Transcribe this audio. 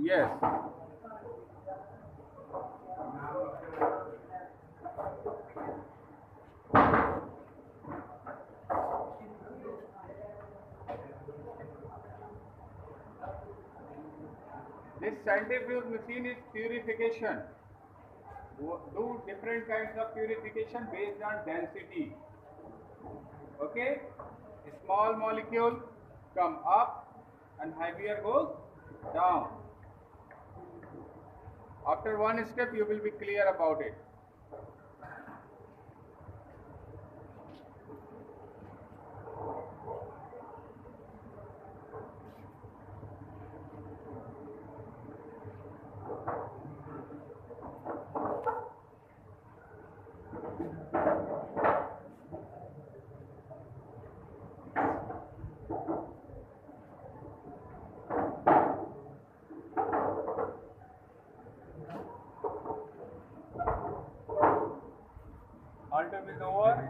Yes. This centrifuge machine is purification. Do different kinds of purification based on density. Okay? A small molecule come up and heavier goes down. After one step you will be clear about it. Alter is over.